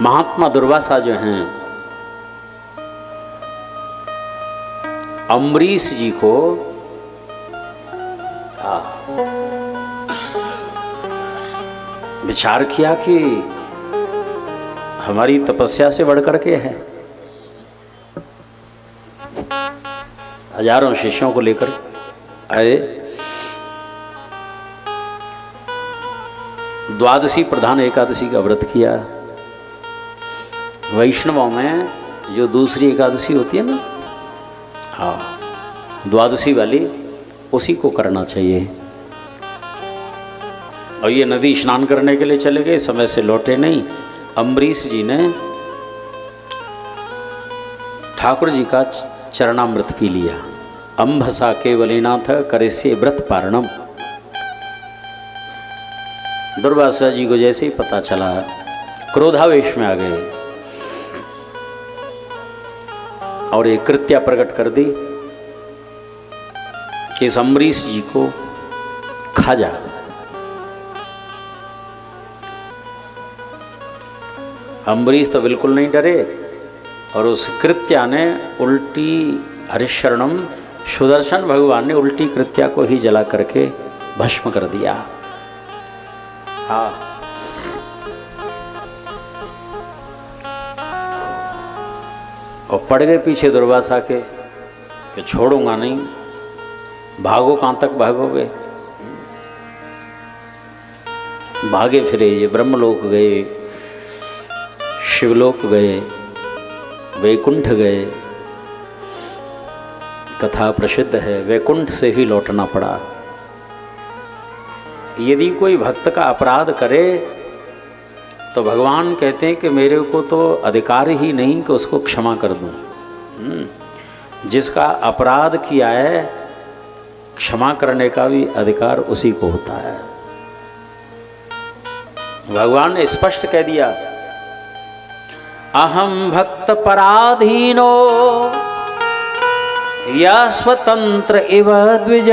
महात्मा दुर्वासा जो हैं अम्बरीश जी को विचार किया कि हमारी तपस्या से बढ़कर के है। हजारों शिष्यों को लेकर आए। द्वादशी प्रधान एकादशी का व्रत किया। वैष्णवों में जो दूसरी एकादशी होती है ना, हाँ, द्वादशी वाली, उसी को करना चाहिए। और ये नदी स्नान करने के लिए चले गए, समय से लौटे नहीं। अम्बरीश जी ने ठाकुर जी का चरणामृत पी लिया। अम्भसा केवलीनाथ करिष्ये व्रत पारणम। दुर्वासा जी को जैसे ही पता चला, क्रोधावेश में आ गए और एक कृत्या प्रकट कर दी कि इस अम्बरीश जी को खा जा। अम्बरीश तो बिल्कुल नहीं डरे और उस कृत्या ने उल्टी, हरिशरणम सुदर्शन भगवान ने उल्टी कृत्या को ही जला करके भस्म कर दिया। हाँ, और पड़ गए पीछे दुर्वासा के कि छोड़ूंगा नहीं, भागो, कहां तक भागोगे। भागे फिरे, ये ब्रह्मलोक गए, शिवलोक गए, वैकुंठ गए। कथा प्रसिद्ध है, वैकुंठ से ही लौटना पड़ा। यदि कोई भक्त का अपराध करे तो भगवान कहते हैं कि मेरे को तो अधिकार ही नहीं कि उसको क्षमा कर दूं। जिसका अपराध किया है, क्षमा करने का भी अधिकार उसी को होता है। भगवान ने स्पष्ट कह दिया, अहम भक्त पराधीनो या स्वतंत्र इव द्विज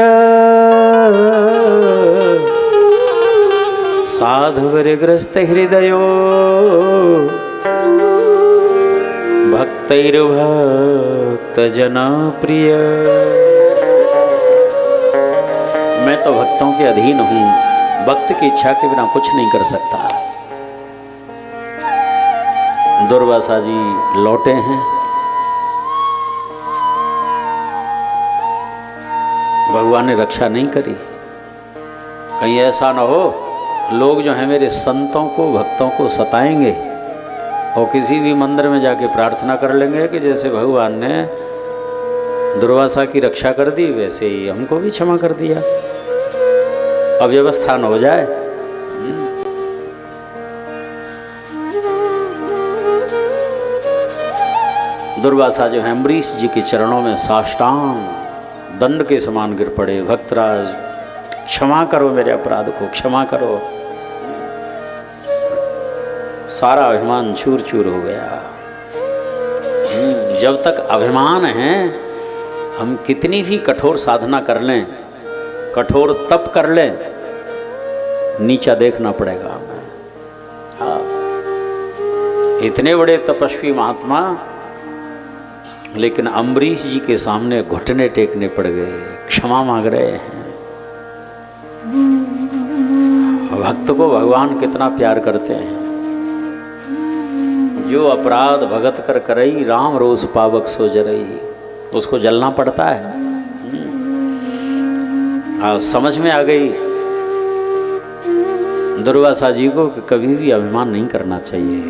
साधुग्रस्त हृदयो भक्तैर्भक्त जना प्रिय। मैं तो भक्तों के अधीन हूं, भक्त की इच्छा के बिना कुछ नहीं कर सकता। दुर्वासा जी लौटे हैं। भगवान ने रक्षा नहीं करी। कहीं ऐसा ना हो लोग जो हैं मेरे संतों को, भक्तों को सताएंगे और किसी भी मंदिर में जाके प्रार्थना कर लेंगे कि जैसे भगवान ने दुर्वासा की रक्षा कर दी वैसे ही हमको भी क्षमा कर दिया। अव्यवस्था न हो जाए। दुर्वासा जो है अम्बरीश जी के चरणों में साष्टांग दंड के समान गिर पड़े। भक्तराज, क्षमा करो, मेरे अपराध को क्षमा करो। सारा अभिमान चूर चूर हो गया। जब तक अभिमान है, हम कितनी भी कठोर साधना कर लें, कठोर तप कर लें, नीचा देखना पड़ेगा हमें। हाँ, इतने बड़े तपस्वी महात्मा, लेकिन अम्बरीश जी के सामने घुटने टेकने पड़ गए, क्षमा मांग रहे हैं। भक्त को भगवान कितना प्यार करते हैं। जो अपराध भगत कर करई, राम रोष पावक सो जरई, उसको जलना पड़ता है। समझ में आ गई दुर्वासा जी को कि कभी भी अभिमान नहीं करना चाहिए।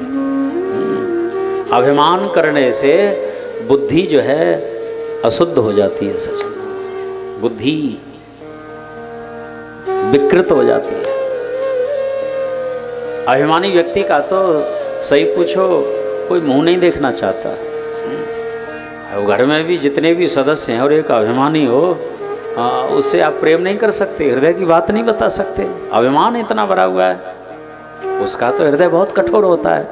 अभिमान करने से बुद्धि जो है अशुद्ध हो जाती है। सच, बुद्धि विकृत हो जाती है। अभिमानी व्यक्ति का तो सही पूछो कोई मुंह नहीं देखना चाहता। घर में भी जितने भी सदस्य हैं और एक अभिमानी हो, उससे आप प्रेम नहीं कर सकते, हृदय की बात नहीं बता सकते। अभिमान इतना भरा हुआ है, उसका तो हृदय बहुत कठोर होता है।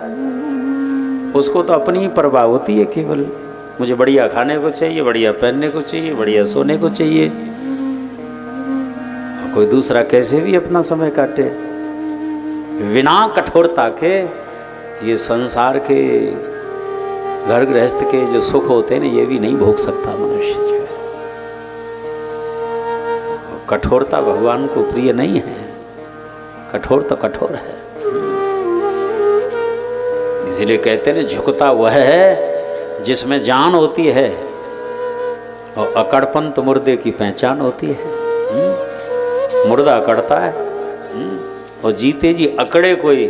उसको तो अपनी ही परवाह होती है, केवल मुझे बढ़िया खाने को चाहिए, बढ़िया पहनने को चाहिए, बढ़िया सोने को चाहिए। कोई दूसरा कैसे भी अपना समय काटे, बिना कठोरता के ये संसार के घर गृहस्थ के जो सुख होते हैं ना, ये भी नहीं भोग सकता मनुष्य जो है। कठोरता भगवान को प्रिय नहीं है। कठोर तो कठोर है, इसलिए कहते हैं झुकता वह है जिसमें जान होती है, और अकड़पन तो मुर्दे की पहचान होती है। मुर्दा अकड़ता है और जीते जी अकड़े कोई,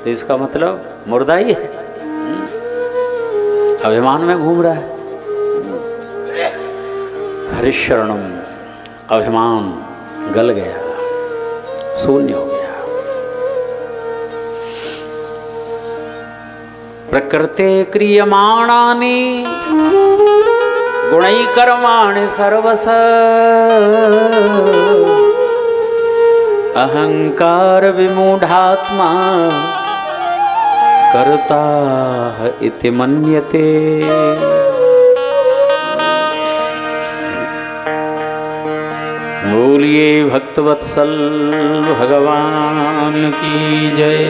तो इसका मतलब मुर्दा ही है, अभिमान में घूम रहा है। हरिशरणम, अभिमान गल गया, शून्य हो गया। प्रकृते क्रियमाणानि गुणै कर्माणि सर्वश अहंकार विमूढ़ात्मा कर्ता इति मन्यते। बोलिए भक्तवत्सल भगवान की जय।